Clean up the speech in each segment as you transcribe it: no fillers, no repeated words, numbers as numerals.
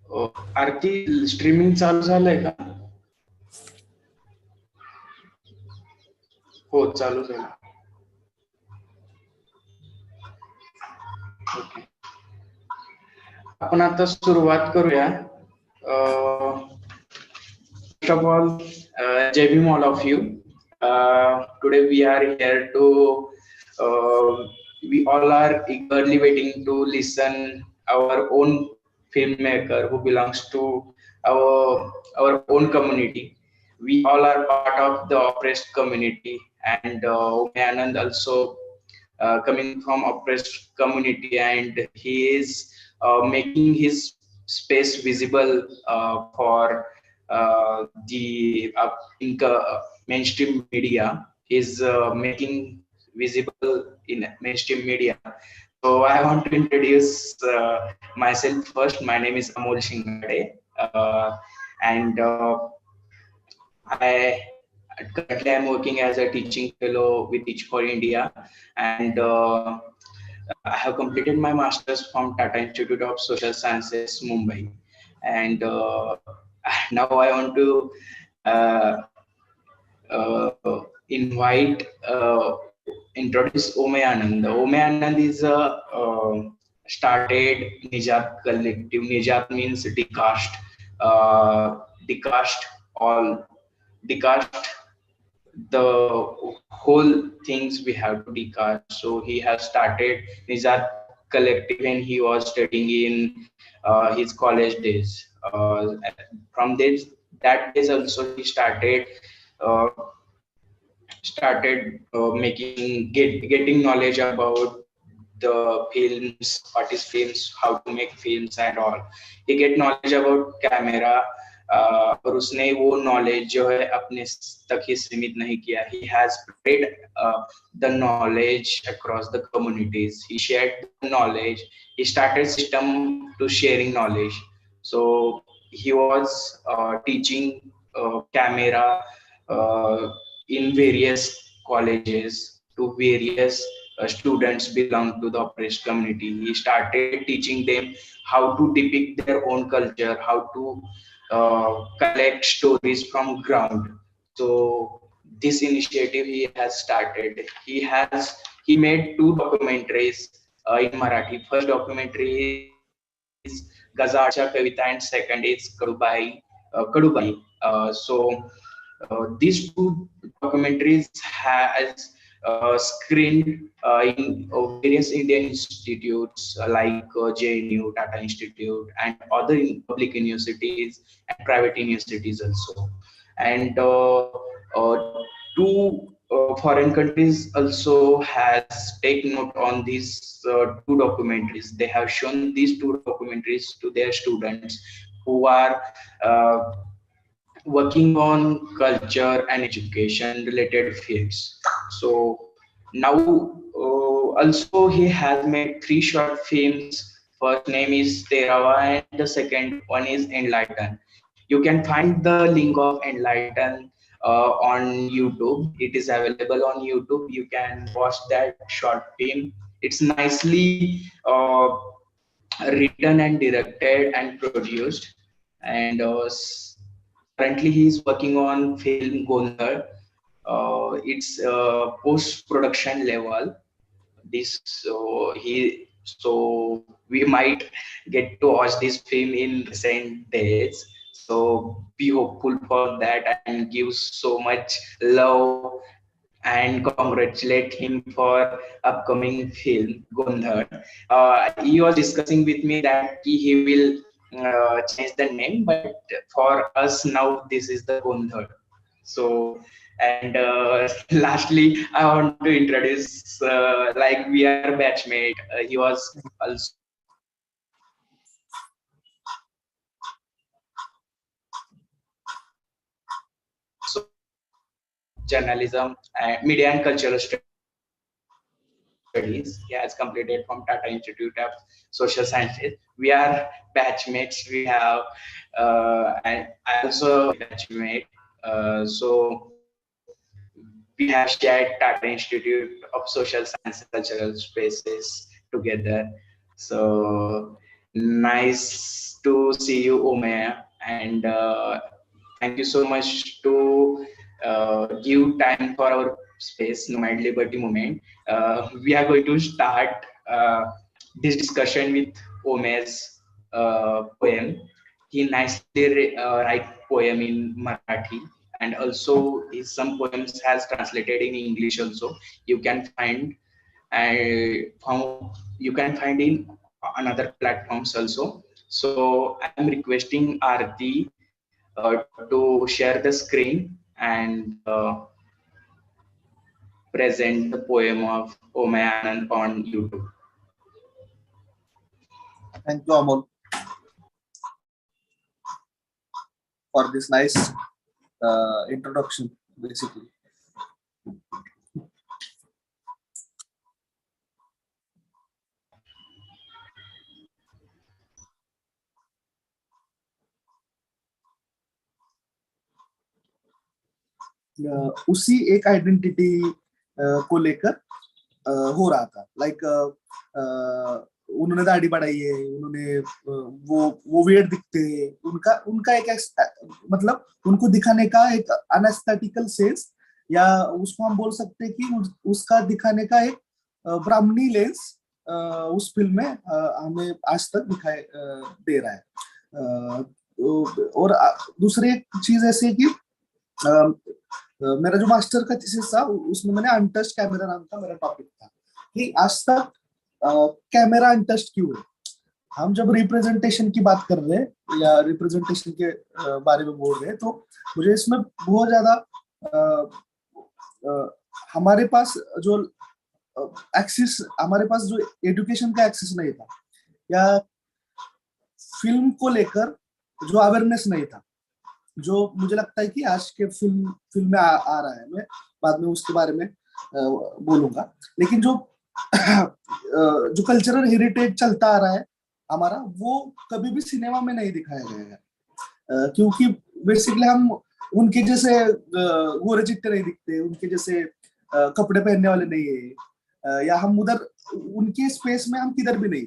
आरती streaming चालू झालंय का? हो, चालू झालं. ओके, आपण आता सुरुवात करूया. First of all, Jai Bhim all of you. Today we are here to, we all are eagerly waiting to listen our own filmmaker who belongs to our own community. We all are part of the oppressed community, and Omey Anand also coming from oppressed community, and he is making his space visible for the mainstream media. Is making visible in mainstream media. So I want to introduce myself first. My name is Amol Shingade, and I currently I'm working as a teaching fellow with Teach for India, and I have completed my master's from Tata Institute of Social Sciences, Mumbai, and now I want to uh, invite introduce Omey Anand. Omey Anand is a started Nijat collective. Nijat means decast, decast all, decast the whole things we have to decast. So he has started Nijat collective when he was studying in his college days. From this that days also he uh, started getting knowledge about the films, what is films, how to make films and all. He get knowledge about camera, और उसने वो knowledge जो है अपने तक ही सीमित नहीं किया. He has spread the knowledge across the communities. He shared the knowledge. He started system to sharing knowledge. So he was teaching camera uh, in various colleges to various students belong to the oppressed community. He started teaching them how to depict their own culture, how to collect stories from ground. So this initiative he has started. He made two documentaries in Marathi. First documentary is Gazarcha Kavita, and second is Kadubai. These two documentaries has screened in various Indian institutes like JNU, Tata Institute, and other public universities and private universities also. And two foreign countries also has taken note on these two documentaries. They have shown these two documentaries to their students who are working on culture and education related fields. So now also he has made three short films. First name is Terawa and the second one is Enlighten. You can find the link of Enlighten on YouTube. It is available on YouTube. You can watch that short film. It's nicely written and directed and produced. And currently he is working on film Gondar. It's post production level. This so we might get to watch this film in recent days. So be hopeful for that and give so much love and congratulate him for upcoming film Gondar. He was discussing with me that he will change the name, but for us now this is the Gondar. So and lastly, I want to introduce like we are batchmate. He was also journalism and media and cultural studies. He has completed from Tata Institute of Social Sciences. We are batchmates. We have and I also batchmate. So we have shared Tata Institute of Social Science and Cultural Spaces together. So Nice to see you, Omey, and thank you so much to give time for our space, Nomad Liberty Movement. We are going to start this discussion with Omey's poem. He nicely write poem in Marathi, and also his some poems has translated in English also. You can find and you can find in another platforms also. So I am requesting Arti to share the screen and present the poem of Omey Anand on YouTube. Thank you, Amol, for this nice introduction, basically. उसी एक identity को लेकर हो रहा था, like उन्होंने दाढ़ी बढ़ाई है, उन्होंने वो वेट दिखते हैं, उनका एक मतलब उनको दिखाने का एक अनएस्थेटिकल सेंस, या उसको हम बोल सकते हैं कि उसका दिखाने का एक ब्राह्मणी लेंस उस फिल्म में हमें आज तक दिखाई दे रहा है। और दूसरी एक चीज ऐसी है कि मेरा जो मास्टर का थीसिस था उसमें मैंने अनटच्ड कैमरा नाम का मेरा टॉपिक था कि आज तक कैमरा अनटच्ड क्यों है। हम जब रिप्रेजेंटेशन की बात कर रहे हैं या रिप्रेजेंटेशन के बारे में बोल रहे हैं, तो मुझे इसमें बहुत ज्यादा हमारे पास जो एक्सेस, हमारे पास जो एजुकेशन का एक्सेस नहीं था, या फिल्म को लेकर जो अवेयरनेस नहीं था, जो मुझे लगता है कि आज के फिल्म में आ रहा है। मैं बाद में उसके बारे में बोलूंगा। लेकिन जो कल्चरल हेरिटेज चलता आ रहा है हमारा, वो कभी भी सिनेमा में नहीं दिखाया गया है, क्योंकि बेसिकली हम उनके जैसे गोरे चिट्टे नहीं दिखते, उनके जैसे कपड़े पहनने वाले नहीं है, या हम उधर उनके स्पेस में हम किधर भी नहीं,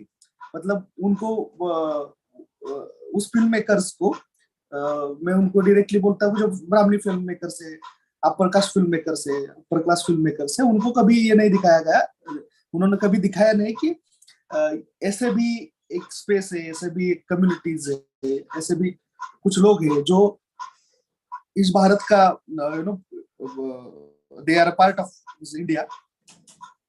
मतलब उनको उस फिल्म मेकर्स को मैं उनको डायरेक्टली बोलता हूँ, जो ब्राह्मणी फिल्म मेकर से, अपर कास्ट फिल्म मेकर से, अपर क्लास फिल्म मेकर से, उनको कभी ये नहीं दिखाया गया, उन्होंने कभी दिखाया नहीं कि ऐसे भी एक स्पेस है, ऐसे भी एक कम्युनिटीज है, ऐसे भी कुछ लोग हैं जो इस भारत का they are part of India.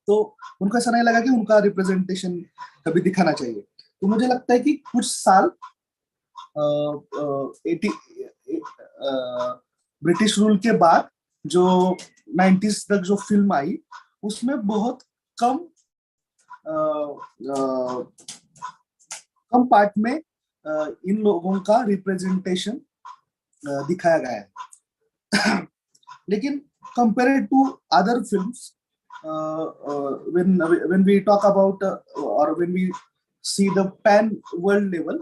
तो उनको ऐसा नहीं लगा कि उनका रिप्रेजेंटेशन कभी दिखाना चाहिए। तो मुझे लगता है कि कुछ साल ब्रिटिश रूल के बाद जो 90s तक जो फिल्म आई, उसमें बहुत कम पार्ट में इन लोगों का रिप्रेजेंटेशन दिखाया गया है। लेकिन compared to other films, when we talk about or when we see the pan world level,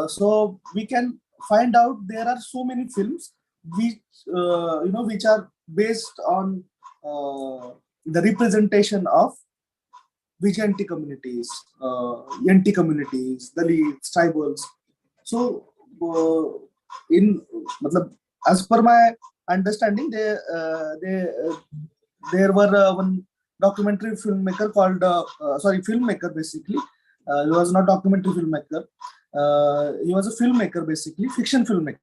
so we can find out there are so many films which which are based on the representation of vigilante communities, Yanti communities, Dalits, tribals. So in matlab, as per my understanding, there were one documentary filmmaker called filmmaker basically. He was not documentary filmmaker. He was a filmmaker basically, fiction filmmaker,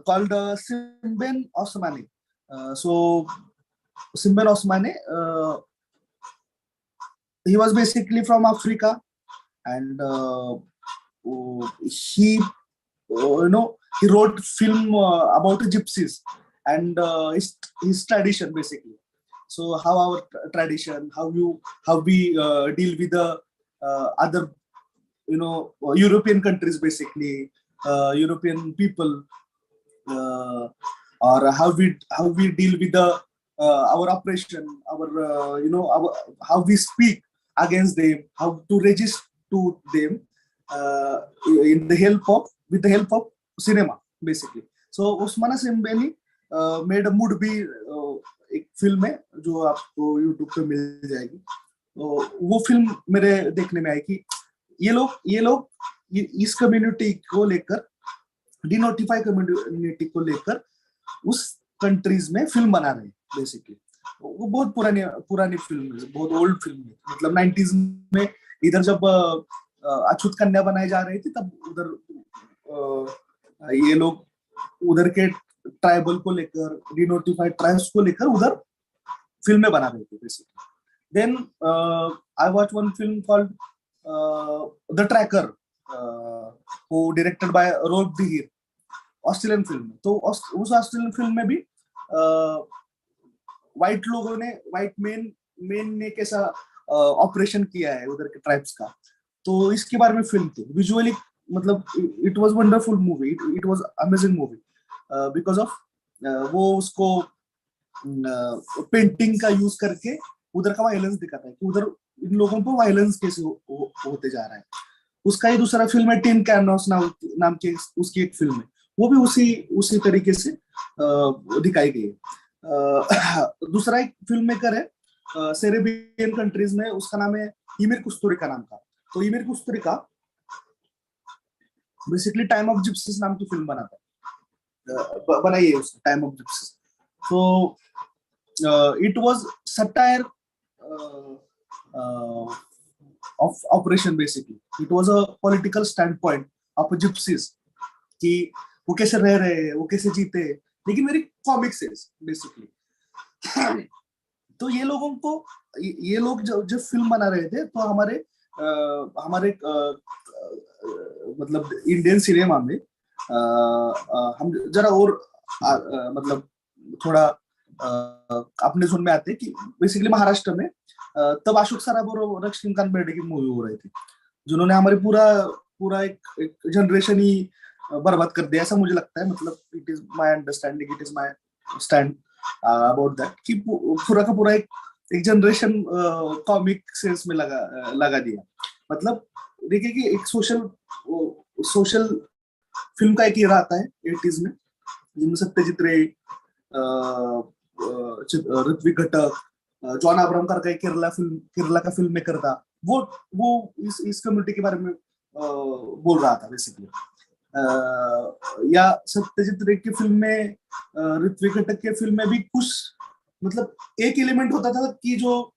called Simben Osmani. So Simben Osmani, he was basically from Africa, and he he wrote film about gypsies and his tradition basically. So how our tradition, how we deal with the other European countries basically, European people, or how we deal with the our oppression, our how we speak against them, how to resist to them with the help of cinema basically. So उस्माना सिम्बेनी made a mood भी एक film है जो आपको YouTube पे मिल जाएगी। वो film मेरे देखने में आई कि ये लोग इस कम्युनिटी को लेकर, डिनोटिफाई कम्युनिटी को लेकर उस कंट्रीज में फिल्म बना रहे हैं बेसिकली। वो बहुत पुरानी फिल्म है, बहुत ओल्ड फिल्म है, मतलब 90s में इधर जब अछूत कन्या बनाई जा रही थी तब उधर ये लोग उधर के ट्राइबल को लेकर, डिनोटिफाइड ट्राइब्स को लेकर उधर फिल्में बना रहे थे basically. Then I watch one film called the tracker, वो directed by Rolf de Heer, Australian film है। तो उस ऑस्ट्रेलियन फिल्म में भी व्हाइट लोगों ने, व्हाइट मेन ने कैसा ऑपरेशन किया है उधर के ट्राइब्स का, तो इसके बारे में फिल्म थी। विजुअली मतलब it was wonderful movie, it was amazing movie because of वो उसको पेंटिंग का यूज करके उधर का वायलेंस दिखाता है कि उधर इन लोगों पर वायलेंस कैसे होते जा रहा है। उसका ही दूसरा फिल्म है टिन कैनवास नाम के, उसकी एक फिल्म है, वो भी उसी तरीके से दिखाई गई है। दूसरा एक फिल्म मेकर है सेरेबियन कंट्रीज में, उसका नाम है ईमिर कुस्तुरिका नाम का। तो ईमिर कुस्तुरिका बेसिकली टाइम ऑफ जिप्सीज नाम की फिल्म बनाई है उसने, टाइम ऑफ जिप्सीज। तो it was satire of operation basically. It was a political standpoint of gypsies कि वो कैसे रह रहे हैं, वो कैसे जीते, लेकिन मेरी कॉमिक्स है बेसिकली। तो ये लोग जब फिल्म बना रहे थे तो हमारे मतलब इंडियन सिनेमा में हम जरा और मतलब थोड़ा अपने जोन में आते हैं कि बेसिकली महाराष्ट्र में तब अशोक सराफ और लक्ष्मीकांत बेर्डे की मूवी हो रही थी, जिन्होंने हमारे पूरा एक जनरेशन ही बर्बाद कर दिया, ऐसा मुझे लगता है। मतलब it is my understanding, it is my stand about that कि पूरा का पूरा एक जनरेशन कॉमिक सेंस में लगा दिया। मतलब देखिए कि एक सोशल फिल्म का एक era आता है 80s में, जिनमें सत्यजीत रे, ऋत्विक घटक, जॉन अब्राहम करके केरला का फिल्म मेकर था, वो इस कम्युनिटी के बारे में बोल रहा था बेसिकली। या सत्यजीत रे की फिल्म में, ऋत्विक घटक के फिल्म में भी कुछ मतलब एक एलिमेंट होता था कि जो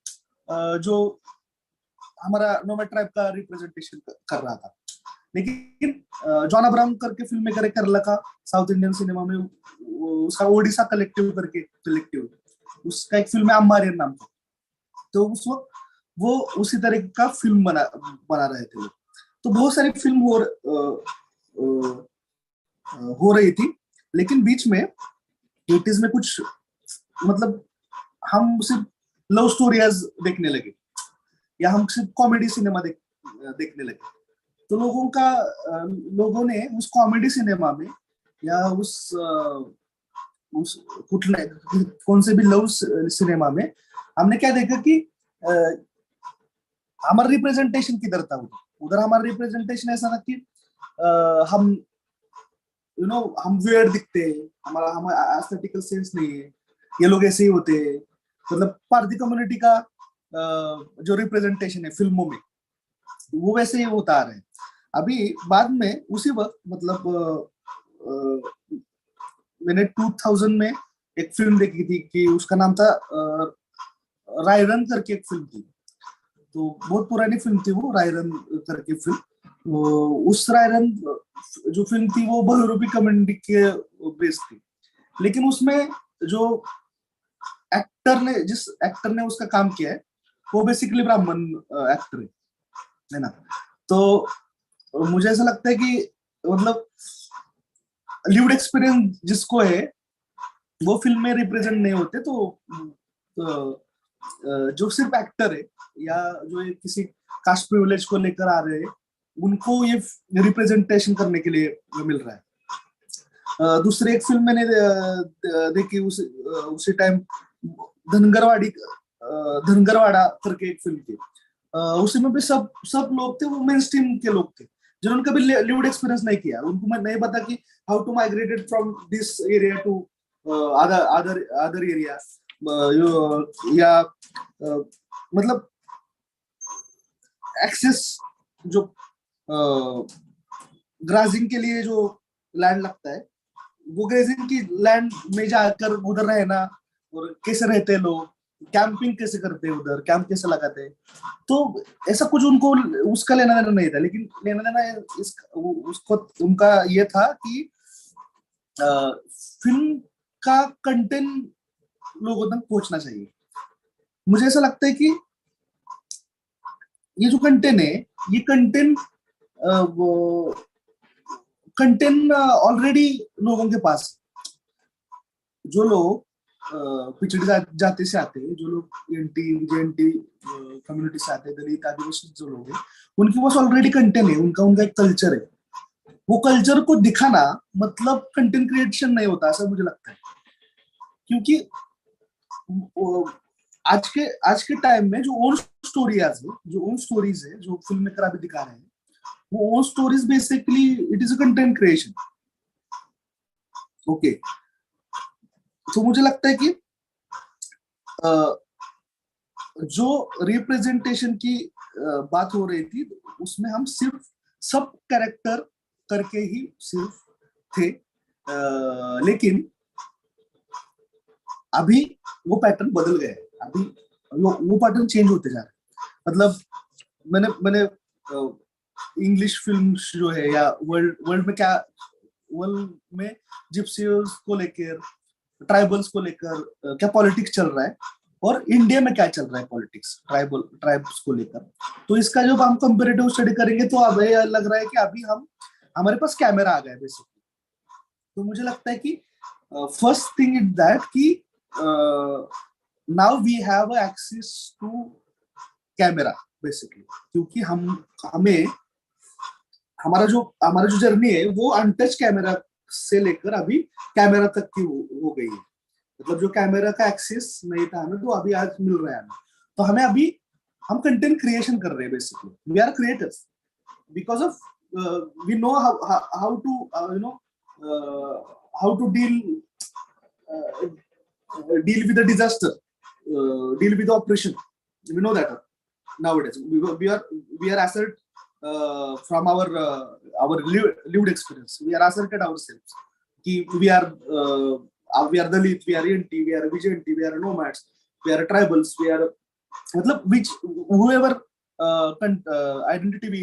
हमारा नोमैड ट्राइब का रिप्रेजेंटेशन कर रहा था। लेकिन जॉन अब्राहम करके फिल्म मेकर है केरला का, साउथ इंडियन सिनेमा में उसका ओडिशा कलेक्टिव करके कलेक्टिव, उसका एक फिल्म है अम्बारियन नाम का। तो उस वक्त वो उसी तरह का फिल्म बना रहे थे लोग। तो बहुत सारी फिल्म हो रही थी, लेकिन बीच में 80s में कुछ मतलब हम सिर्फ लव स्टोरीज देखने लगे, या हम सिर्फ कॉमेडी सिनेमा देखने लगे। तो लोगों ने उस कॉमेडी सिनेमा में या उस कौन से भी लव सिनेमा में हमने क्या देखा कि हमारा रिप्रेजेंटेशन किधर था। उधर हमारा रिप्रेजेंटेशन ऐसा था कि हम हम वियर्ड दिखते हैं, हमारा एस्थेटिकल सेंस नहीं है, ये लोग ऐसे ही होते हैं। मतलब भारतीय कम्युनिटी का जो रिप्रेजेंटेशन है फिल्मों में वो वैसे ही होता आ रहा है। अभी बाद में उसी वक्त मतलब मैंने 2000 में एक फिल्म देखी थी कि उसका नाम था रायरन करके एक फिल्म थी। तो बहुत पुरानी फिल्म थी वो, रायरन करके फिल्म। उस रायरन जो फिल्म थी वो बहुरूपी कम्युनिटी के बेस थी, लेकिन उसमें जो जिस एक्टर ने उसका काम किया है वो बेसिकली ब्राह्मण एक्टर है ना। तो मुझे ऐसा लगता है कि मतलब लिव्ड एक्सपीरियंस जिसको है वो फिल्म में रिप्रेजेंट नहीं होते। तो जो सिर्फ एक्टर है या जो किसी कास्ट प्रिविलेज को लेकर आ रहे हैं उनको ये रिप्रेजेंटेशन करने के लिए मिल रहा है। दूसरी एक फिल्म मैंने देखी उसी टाइम, धनगरवाड़ा करके एक फिल्म थी। उसी में भी सब लोग थे, वो मेन स्ट्रीम के लोग थे जिन्होंने कभी लिव्ड एक्सपीरियंस नहीं किया। उनको नहीं पता कि how to migrated from this area to other area, या मतलब एक्सेस जो ग्राजिंग के लिए जो लैंड लगता है, वो ग्रेजिंग की लैंड में जाकर उधर रहना, और कैसे रहते हैं लोग, कैंपिंग कैसे करते हैं, उधर कैंप कैसे लगाते हैं, तो ऐसा कुछ उनको उसका लेना देना नहीं था। लेकिन लेना देना उसको उनका ये था कि फिल्म का कंटेंट लोगों तक पहुंचना चाहिए। मुझे ऐसा लगता है कि ये जो कंटेंट है, ये कंटेंट ऑलरेडी लोगों के पास, जो लोग पिछड़ी जाति से आते हैं, जो लोग एनटी जेएनटी कम्युनिटी से आते हैं, दलित आदिवासी जो लोग हैं, उनके पास ऑलरेडी कंटेंट है, उनका एक कल्चर है। वो कल्चर को दिखाना मतलब कंटेंट क्रिएशन नहीं होता, ऐसा मुझे लगता है। क्योंकि आज के टाइम में जो ओन स्टोरीज है जो फिल्म मेकर अभी दिखा रहे हैं, वो own stories basically it is a content creation. Okay, तो मुझे लगता है कि जो रिप्रेजेंटेशन की बात हो रही थी, उसमें हम सिर्फ सब कैरेक्टर करके ही सिर्फ थे, लेकिन अभी वो पैटर्न बदल गए। अभी वो पैटर्न चेंज होते जा रहे हैं। मतलब मैंने इंग्लिश फिल्म जो है, या वर्ल्ड में जिप्सीज को लेकर, ट्राइबल्स को लेकर क्या पॉलिटिक्स चल रहा है, और इंडिया में क्या चल रहा है पॉलिटिक्स ट्राइब्स को लेकर, तो इसका जब हम कंपैरेटिव स्टडी करेंगे तो अब ये लग रहा है कि अभी हमारे पास कैमरा आ गया है बेसिकली। तो मुझे लगता है कि फर्स्ट थिंग इज दैट कि now we have access to camera basically, क्योंकि हमें हमारा जो जर्नी है वो अनटच कैमरा से लेकर अभी कैमरा तक की हो गई है। मतलब जो कैमरा का एक्सेस नहीं था हमें, तो अभी आज मिल रहा है हमें। तो हमें अभी हम कंटेंट क्रिएशन कर रहे हैं basically, we are creators because of we know how to deal with the disaster, deal with the operation. We know that nowadays we are assert from our lived experience. We are asserted ourselves. We are Dalit, we are NT, we are Vigilante, we are Nomads, we are tribals, we are whoever identity we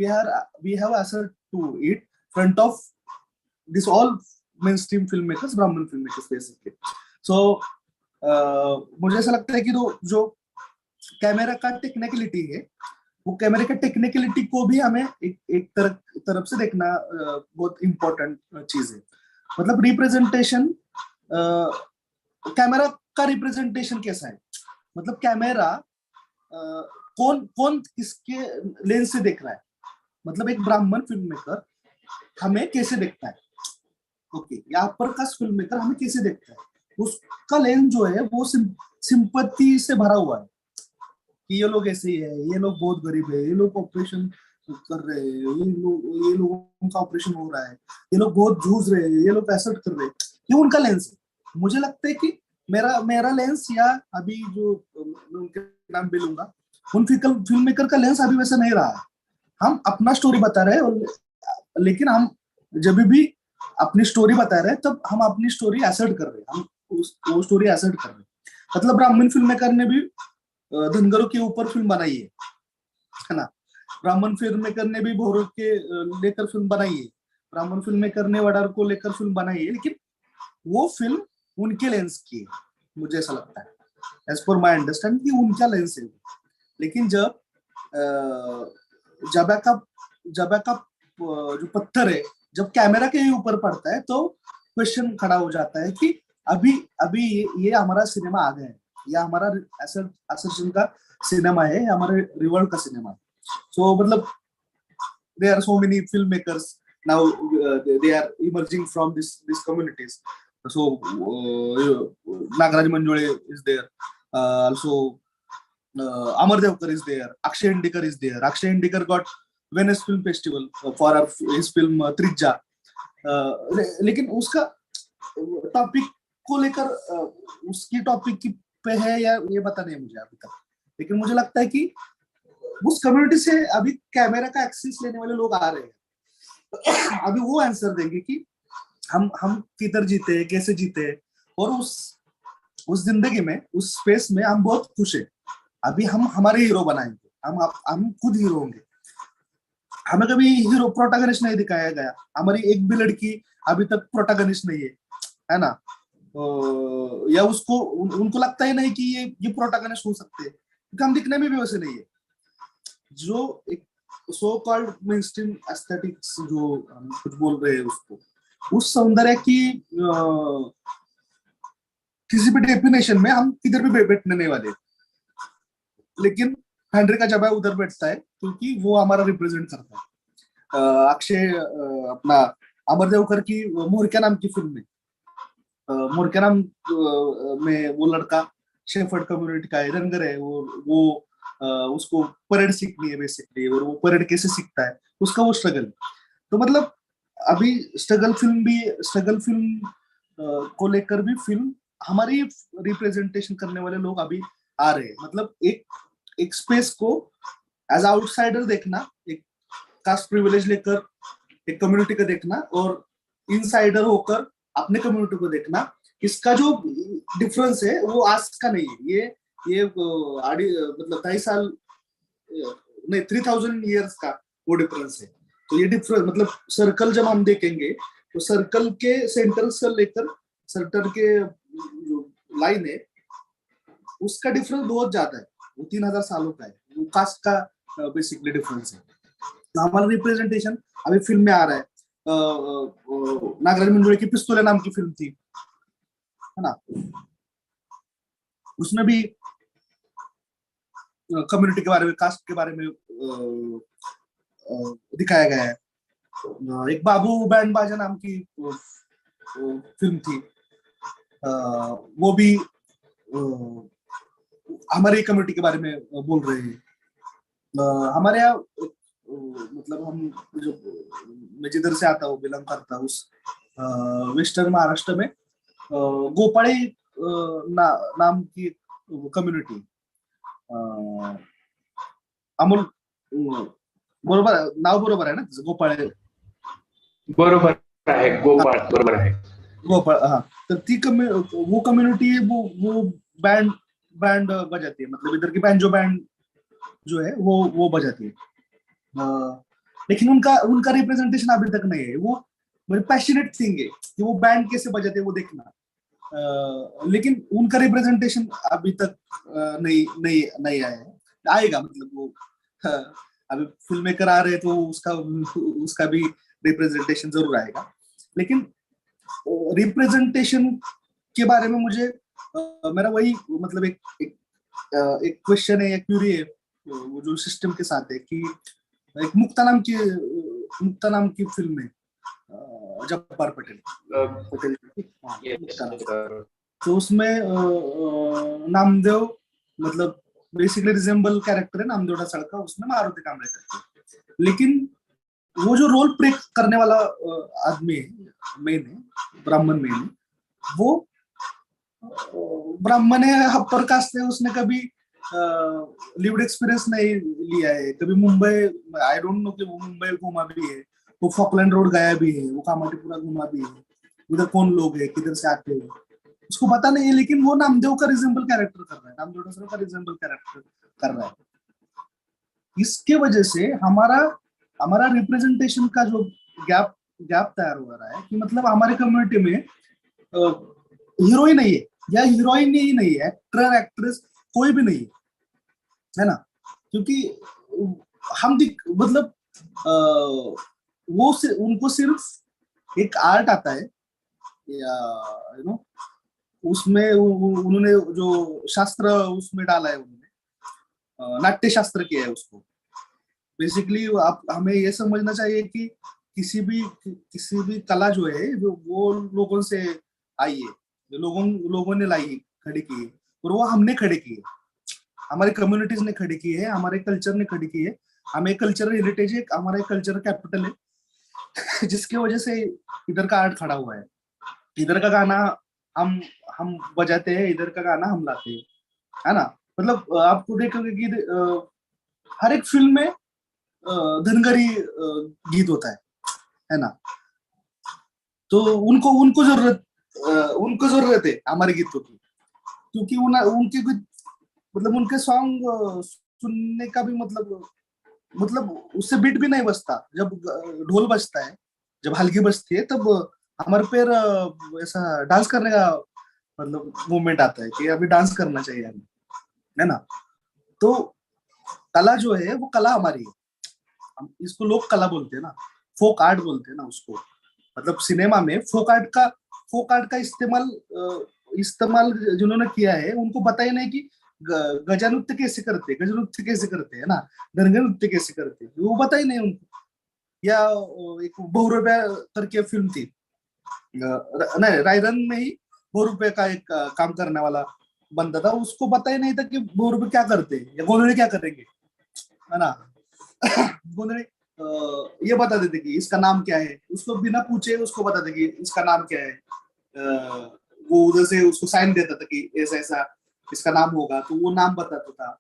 have assert to it front of this all mainstream filmmakers, Brahmin filmmakers basically. So मुझे ऐसा लगता है कि जो camera का technicality है, वो कैमरे का टेक्निकलिटी को भी हमें एक तरफ से देखना बहुत इंपॉर्टेंट चीज है। मतलब रिप्रेजेंटेशन, कैमरा का रिप्रेजेंटेशन कैसा है, मतलब कैमरा कौन किसके लेंस से देख रहा है, मतलब एक ब्राह्मण फिल्म मेकर हमें कैसे देखता है, ओके, या अपर कास्ट फिल्म मेकर हमें कैसे देखता है, उसका लेंस जो है वो सिंपैथी से भरा हुआ है कि ये लोग ऐसे ही है, ये लोग बहुत गरीब है, ये लोग ऑपरेशन कर रहे हैं, ये लोगों का ऑपरेशन हो रहा है, ये लोग बहुत जूझ रहे हैं, ये लोग एसेट कर रहे हैं, ये उनका लेंस है। मुझे लगता है कि मेरा लेंस, या अभी जो मैं उनके नाम भी लूंगा, उन फिल्म मेकर का लेंस अभी वैसा नहीं रहा है। हम अपना स्टोरी बता रहे हैं, लेकिन हम जब भी अपनी स्टोरी बता रहे हैं तब हम अपनी स्टोरी एसेट कर रहे हैं, हम वो स्टोरी एसेट कर रहे हैं। मतलब ब्राह्मण फिल्म मेकर ने भी धनगरों के ऊपर फिल्म बनाई है ना, ब्राह्मण फिल्म मेकर ने भी भोर के लेकर फिल्म बनाई है, ब्राह्मण फिल्म मेकर ने वडार को लेकर फिल्म बनाई है, लेकिन वो फिल्म उनके लेंस की है, मुझे ऐसा लगता है, एज पर माई अंडरस्टैंड कि उनका लेंस है। लेकिन जब जबा का जो पत्थर है जब कैमरा के ऊपर पड़ता है, तो क्वेश्चन खड़ा हो जाता है कि अभी ये हमारा सिनेमा आ गया है, या हमारा असर्शन का सिनेमा है, या हमारे रिवॉल्ट का सिनेमा है। सो मतलब there are so many filmmakers now, they are emerging from this communities. So Nagaraj Manjule is there, also Amar Devkar is there, Akshay Indikar is there. Akshay Indikar got Venice Film Festival for his film Trijja. लेकिन उसका topic को लेकर उसकी topic पे है या ये पता नहीं मुझे अभी तक, लेकिन मुझे लगता है कि उस कम्युनिटी से अभी कैमरा का एक्सेस लेने वाले लोग आ रहे हैं। अभी वो आंसर देंगे कि हम किधर जीते, कैसे जीते, और उस जिंदगी में, उस स्पेस में हम बहुत खुश है। अभी हम हमारे हीरो बनाएंगे, हम खुद हीरो होंगे। हमें कभी हीरो प्रोटैगनिस्ट नहीं दिखाया गया, हमारी एक भी लड़की अभी तक प्रोटैगनिस्ट नहीं है ना। या उसको उनको लगता ही नहीं कि ये प्रोटैगनिस्ट हो सकते हैं, क्योंकि हम दिखने में भी वैसे नहीं है। जो एक सो कॉल्ड मेनस्ट्रीम एस्थेटिक्स जो हम कुछ बोल रहे हैं उसको, उस सौंदर्य की किसी भी डेफिनेशन में हम किधर भी बैठने नहीं वाले। लेकिन हेनरी का जब है उधर बैठता है, क्योंकि वो हमारा रिप्रेजेंट करता है। अक्षय अपना अमर देवकर की मोरक्या नाम की फिल्म में, मोरक्या नाम में वो लड़का शेफर्ड कम्युनिटी का रंगर है, वो उसको परेड सीखनी है बेसिकली, और वो परेड कैसे सीखता है उसका वो स्ट्रगल। तो मतलब अभी स्ट्रगल फिल्म को लेकर भी फिल्म हमारी रिप्रेजेंटेशन करने वाले लोग अभी आ रहे हैं। मतलब एक स्पेस को एज आउटसाइडर देखना, एक कास्ट प्रिविलेज लेकर एक कम्युनिटी को देखना, और इनसाइडर होकर अपने कम्युनिटी को देखना, इसका जो डिफरेंस है वो आज का नहीं है। ये मतलब 2.5 साल नहीं 3000 ईयर्स का वो डिफरेंस है। तो ये डिफरेंस मतलब सर्कल जब हम देखेंगे तो सर्कल के सेंटर से लेकर सेंटर के जो लाइन है उसका डिफरेंस बहुत ज्यादा है, वो 3000 सालों का है। वो कास्ट का बेसिकली डिफरेंस है। तो हमारा रिप्रेजेंटेशन अभी फिल्म में आ रहा है। नागराज मंजुळे की पिस्तौले नाम की फिल्म थी, है ना, उसमें भी कम्युनिटी के बारे में, कास्ट के बारे में दिखाया गया है। एक बाबू बैंड बाजा नाम की फिल्म थी, वो भी हमारे कम्युनिटी के बारे में बोल रहे हैं। हमारे यहाँ मतलब हम जो मैं जिधर से आता हूँ, बिलोंग करता हूँ, उस वेस्टर्न महाराष्ट्र में गोपाळे नाम की कम्युनिटी, अमोल बरोबर नाव बरोबर आहे ना गोपाळे? बरोबर आहे, गोपाळ बरोबर आहे. गोपाळ, हाँ। तो वो कम्युनिटी वो बैंड बैंड बजाती है, मतलब इधर की बैंजो बैंड जो है वो बजाती है। लेकिन उनका रिप्रेजेंटेशन अभी तक नहीं है। वो मेरे पैशनेट थिंग है कि वो बैंड कैसे बजाते हैं वो देखना, लेकिन उनका रिप्रेजेंटेशन अभी तक नहीं आया है। आएगा, मतलब वो अभी फिल्म मेकर आ रहे हैं तो उसका भी रिप्रेजेंटेशन जरूर आएगा। लेकिन रिप्रेजेंटेशन के बारे में मुझे मेरा वही मतलब एक क्वेश्चन है या क्यूरी है वो जो सिस्टम के साथ है कि एक मुक्ता नाम की फिल्म है, जब्बार पटेल तो उसमें नामदेव मतलब बेसिकली रिजेंबल कैरेक्टर है नामदेव सड़का, उसमें मारुति कामरे करते। लेकिन वो जो रोल प्ले करने वाला आदमी है, मेन है, ब्राह्मण मेन है, वो ब्राह्मण है, अपर कास्ट है, उसने कभी लिव्ड एक्सपीरियंस नहीं लिया है, कभी मुंबई, आई डोंट नो कि वो मुंबई घूमा भी है, वो फॉकलैंड रोड गया भी है, वो कामाठीपुरा घूमा भी है, उधर कौन लोग है, किधर से आते हैं उसको पता नहीं है। लेकिन वो नामदेव का रिजेंबल कैरेक्टर कर रहा है, नामदेव का रिजेंबल कैरेक्टर कर रहा है। इसके वजह से हमारा रिप्रेजेंटेशन का जो गैप तैयार हो रहा है कि मतलब हमारे कम्युनिटी में हीरोइन नहीं है, या हीरोइन ही नहीं है, एक्टर एक्ट्रेस कोई भी नहीं है ना, क्योंकि हम मतलब उनको सिर्फ एक आर्ट आता है, या उसमें उन्होंने जो शास्त्र उसमें डाला है, उन्होंने नाट्य शास्त्र किया है उसको। बेसिकली आप हमें ये समझना चाहिए कि किसी भी कला जो है वो लोगों से आई है, जो लोगों ने लाई खड़ी की है, और वो हमने खड़ी की है, हमारे कम्युनिटीज ने खड़ी की है, हमारे कल्चर ने खड़ी की है। हमें कल्चरल हेरिटेज है, हमारा कल्चरल कैपिटल है जिसकी वजह से इधर का आर्ट खड़ा हुआ है। इधर का गाना हम बजाते हैं, इधर का गाना हम लाते हैं, है ना। मतलब आपको देखोगे कि हर एक फिल्म में धनगरी गीत होता है ना। तो उनको जरूरत है हमारे गीतों की, क्योंकि उनके कुछ मतलब उनके सॉन्ग सुनने का भी मतलब उससे बीट भी नहीं बजता। जब ढोल बजता है, जब हल्की बजती है, तब हमारे पैर ऐसा डांस करने का मतलब मूवमेंट आता है कि अभी डांस करना चाहिए हमें, है ना। तो कला जो है वो कला हमारी है, हम इसको लोक कला बोलते हैं ना, फोक आर्ट बोलते हैं ना उसको। मतलब सिनेमा में फोक आर्ट का इस्तेमाल जिन्होंने किया है उनको पता ही नहीं कि गजा नृत्य कैसे करते, गज नृत्य कैसे करते है ना, दंगे नृत्य कैसे करते, वो पता ही नहीं उनको। या एक बहुरूपिया करके फिल्म थी, नहीं रायरन में ही बहुरूपिया का एक काम करने वाला बंदा था, उसको पता ही नहीं था कि बहुरूपे क्या करते हैं या गोंधली क्या करेंगे, है ना। गोंधली ये बता देते कि इसका नाम क्या है, उसको बिना पूछे उसको बता देते कि इसका नाम क्या है। वो उधर से उसको साइन देता था कि ऐसा ऐसा इसका नाम होगा, तो वो नाम बताता था,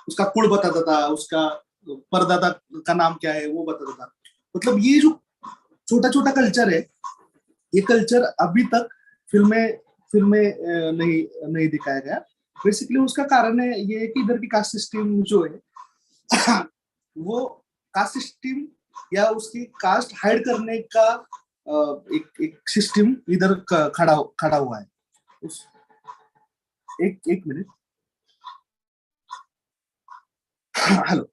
उसका कुल बताता था, उसका परदादा का नाम क्या है वो बताता था। मतलब ये जो छोटा छोटा कल्चर है, ये कल्चर अभी तक फिल्में फिल्में नहीं नहीं दिखाया गया। बेसिकली उसका कारण है ये कि इधर की कास्ट सिस्टम जो है वो कास्ट सिस्टम या उसकी कास्ट हाइड करने का एक एक सिस्टम इधर खड़ा हुआ है। एक एक मिनट। हेलो।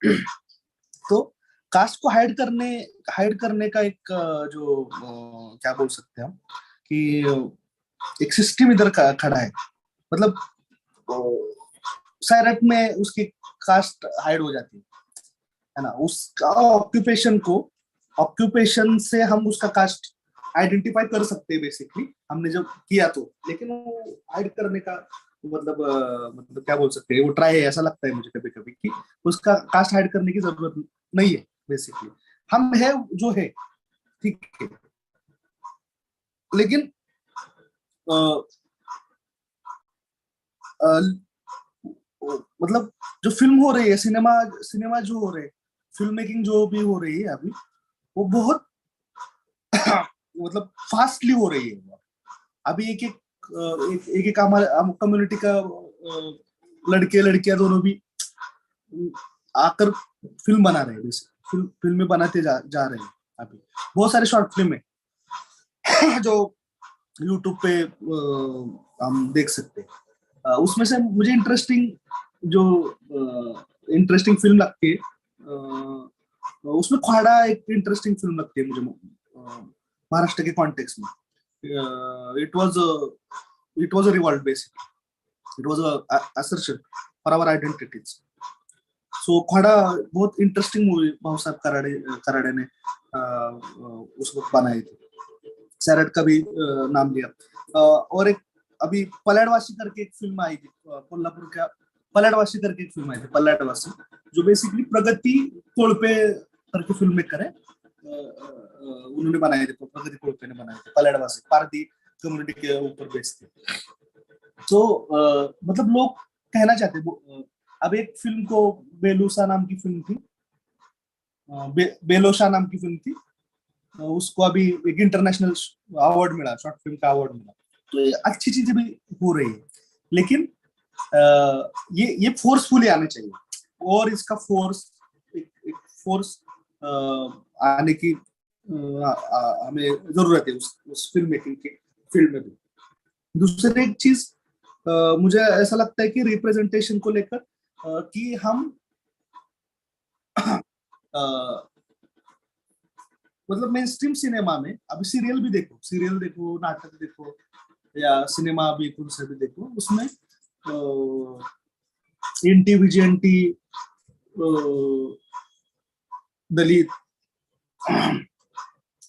तो कास्ट को हाइड करने का एक जो क्या बोल सकते हैं हम कि एक सिस्टम इधर खड़ा है। मतलब सायरट में उसकी कास्ट हाइड हो जाती है ना, उसका ऑक्यूपेशन से हम उसका कास्ट आइडेंटिफाई कर सकते हैं बेसिकली, हमने जब किया तो। लेकिन वो हाइड करने का मतलब क्या बोल सकते हैं, वो ट्राई है, ऐसा लगता है मुझे कभी कभी कि उसका कास्ट हाइड करने की जरूरत नहीं है। बेसिकली हम है जो है, ठीक है। लेकिन आ, आ, मतलब जो फिल्म हो रही है, सिनेमा सिनेमा जो हो रहे है, फिल्म मेकिंग जो भी हो रही है अभी, वो बहुत मतलब फास्टली हो रही है। अभी एक एक हमारे कम्युनिटी का लड़के लड़कियां दोनों भी आकर फिल्म बना रहे हैं, फिल्में बनाते जा रहे हैं। अभी बहुत सारे शॉर्ट फिल्म है जो यूट्यूब पे हम देख सकते हैं। उसमें से मुझे जो इंटरेस्टिंग फिल्म लगती है, उसमें ख्वाड़ा एक इंटरेस्टिंग फिल्म लगती है मुझे, महाराष्ट्र के कॉन्टेक्स्ट में। It was a revolt basically, it was a assertion for our identities. So Khwada बहुत इंटरेस्टिंग मूवी भाव साहब कराड़े ने उस वक्त बनाई थी। सैरट का भी नाम लिया। और एक अभी पलटवासी करके एक फिल्म आई थी कोल्हापुर का, पलटवासी करके एक फिल्म आई थी पलटवासी, जो बेसिकली प्रगति कोलपे करके फिल्म मेकर है, उन्होंने बनाए थे, प्रगति कोलपे ने बनाए थे पलटवासी, पारदी कम्युनिटी के ऊपर बेस्ड थे। तो मतलब लोग कहना चाहते अब एक फिल्म को बेलूसा नाम की फिल्म थी, बेलोशा नाम की फिल्म थी, उसको अभी एक इंटरनेशनल अवार्ड मिला, शॉर्ट फिल्म का अवार्ड मिला। तो ये अच्छी चीजें भी हो रही है, लेकिन ये फोर्सफुली आने चाहिए, और इसका एक फोर्स आने की हमें जरूरत है उस फिल्म मेकिंग के फील्ड में भी। दूसरी एक चीज मुझे ऐसा लगता है कि रिप्रेजेंटेशन को लेकर कि हम मतलब मेन स्ट्रीम सिनेमा में अभी सीरियल देखो, नाटक देखो, या सिनेमा अभी कौन सा भी देखो, उसमें एनटी विजेंटी दलित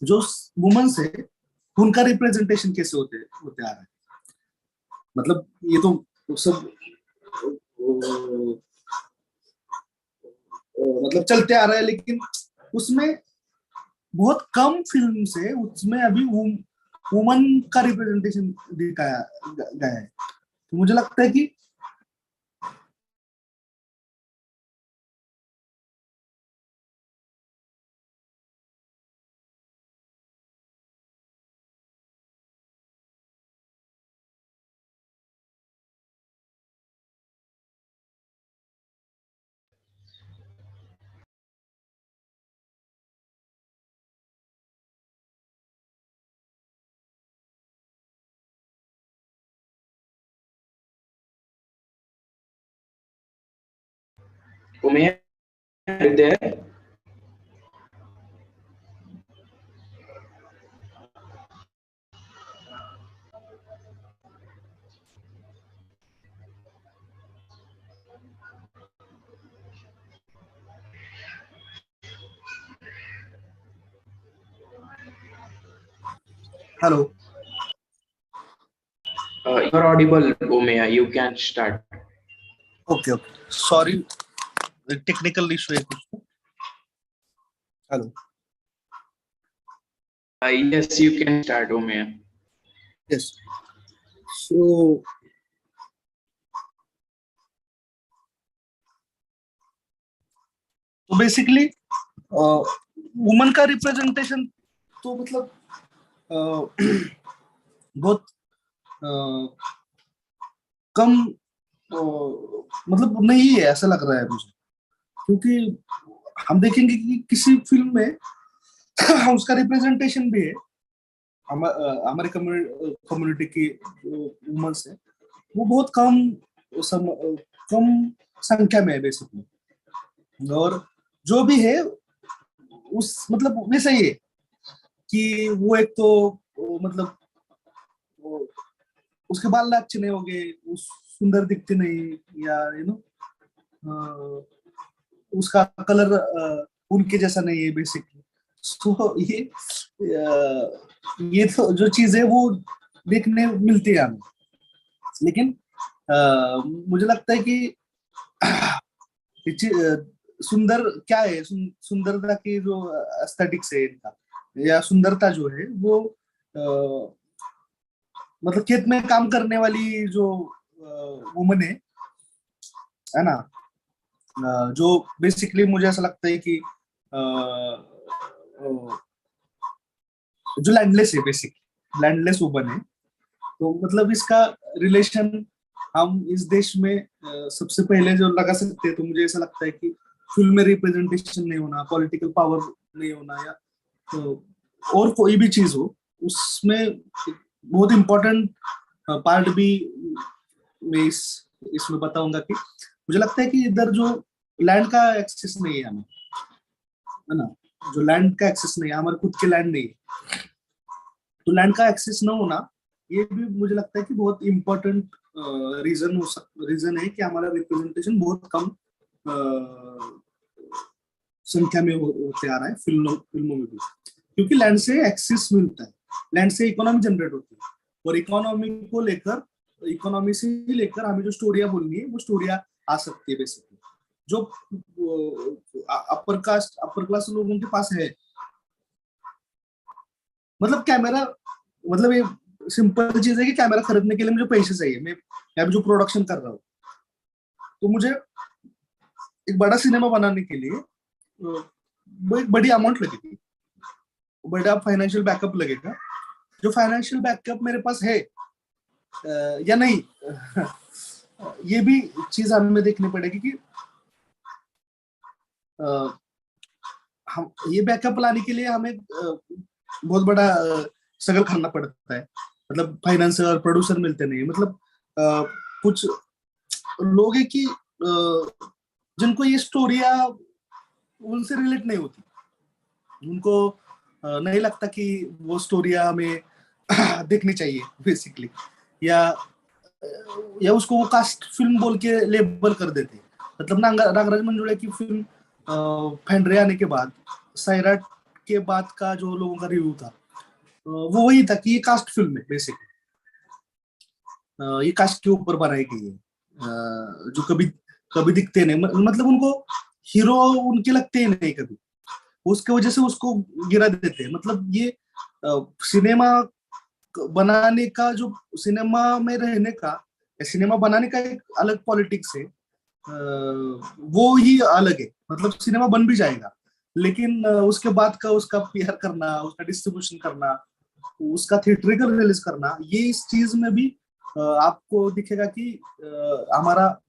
जो वुमेन्स है, उनका रिप्रेजेंटेशन कैसे होते होते आ रहा है। मतलब ये तो सब मतलब चलते आ रहा है, लेकिन उसमें बहुत कम फिल्म से उसमें अभी वुमन का रिप्रेजेंटेशन दिखाया गया है। तो मुझे लगता है कि Omey, are you there? Hello. You're audible, Omey. You can start. Okay, okay. Sorry, technical issue है कुछ. Hello. Yes, you can start, Omey. Yes. So basically, woman का रिप्रेजेंटेशन तो मतलब बहुत कम मतलब नहीं है ऐसा लग रहा है मुझे, क्योंकि हम देखेंगे कि किसी फिल्म में उसका रिप्रेजेंटेशन भी है, हमारे कम्युनिटी की वुमेन्स है, वो बहुत कम संख्या में है बेसिकली, और जो भी है उस मतलब वैसा ही है कि वो एक तो मतलब उसके बाल अच्छे नहीं होंगे, सुंदर दिखते नहीं, या उसका कलर उनके जैसा नहीं है बेसिकली. तो ये तो जो चीज है वो देखने मिलती है हमें, लेकिन मुझे लगता है कि सुंदर क्या है, सुंदरता की जो एस्थेटिक्स है इनका, या सुंदरता जो है वो मतलब खेत में काम करने वाली जो वुमन है ना, जो बेसिकली मुझे ऐसा लगता है कि जो लैंडलेस है, बेसिकली लैंडलेस वुमन है, तो मतलब इसका रिलेशन हम इस देश में सबसे पहले जो लगा सकते हैं, तो मुझे ऐसा लगता है कि फिल्म में रिप्रेजेंटेशन नहीं होना, पॉलिटिकल पावर नहीं होना, या तो और कोई भी चीज हो, उसमें बहुत इम्पोर्टेंट पार्ट भी मैं इसमें बताऊंगा कि मुझे लगता है कि इधर जो लैंड का एक्सेस नहीं है हमें, है ना, जो लैंड का एक्सेस नहीं है, हमारे खुद के लैंड नहीं है, तो लैंड का एक्सेस न होना, ये भी मुझे लगता है कि बहुत इम्पोर्टेंट रीजन है कि हमारा रिप्रेजेंटेशन बहुत कम संख्या में होते आ रहा है फिल्मों में भी, क्योंकि लैंड से एक्सेस मिलता है, लैंड से इकोनॉमी जनरेट होती है, और इकोनॉमी से लेकर हमें जो स्टोरियां बोलनी है वो स्टोरियां आ सकती है बेसिकली, जो अपर क्लास लोगों के पास है. मतलब कैमरा, मतलब ये सिंपल चीज है कि कैमरा खरीदने के लिए मुझे पैसे चाहिए, मैं भी जो प्रोडक्शन कर रहा हूँ, तो मुझे एक बड़ा सिनेमा बनाने के लिए एक बड़ी अमाउंट लगेगी, बड़ा फाइनेंशियल बैकअप लगेगा. जो फाइनेंशियल बैकअप मेरे पास है या नहीं, ये भी चीज हमें देखनी पड़ेगी कि हम ये बैकअप लाने के लिए हमें बहुत बड़ा स्ट्रगल करना पड़ता है, मतलब फाइनेंसर प्रोड्यूसर मिलते नहीं, मतलब कुछ लोग हैं कि जिनको ये स्टोरियां उनसे रिलेट नहीं होती, उनको नहीं लगता कि वो स्टोरियां हमें देखनी चाहिए बेसिकली, या उसको वो कास्ट फिल्म बोल के लेबल कर देते हैं. मतलब नागराज मंजुळा की फिल्म फेंड्रे आने के बाद, सैराट के बाद का जो लोगों का रिव्यू था, वो वही था कि ये कास्ट फिल्म है बेसिकली, ये कास्ट के ऊपर बनाई गई है, जो कभी कभी दिखते नहीं, मतलब उनको हीरो उनके लगते ही नहीं कभी, उसके वजह से उसको गिरा देते हैं. मतलब ये सिनेमा बनाने का, जो सिनेमा में रहने का, सिनेमा बनाने का एक अलग पॉलिटिक्स है, वो ही अलग है. मतलब सिनेमा बन भी जाएगा, लेकिन उसके बाद का उसका पीआर करना, उसका डिस्ट्रीब्यूशन करना, उसका थिएट्रिकल रिलीज करना, ये इस चीज में भी आपको दिखेगा कि हमारा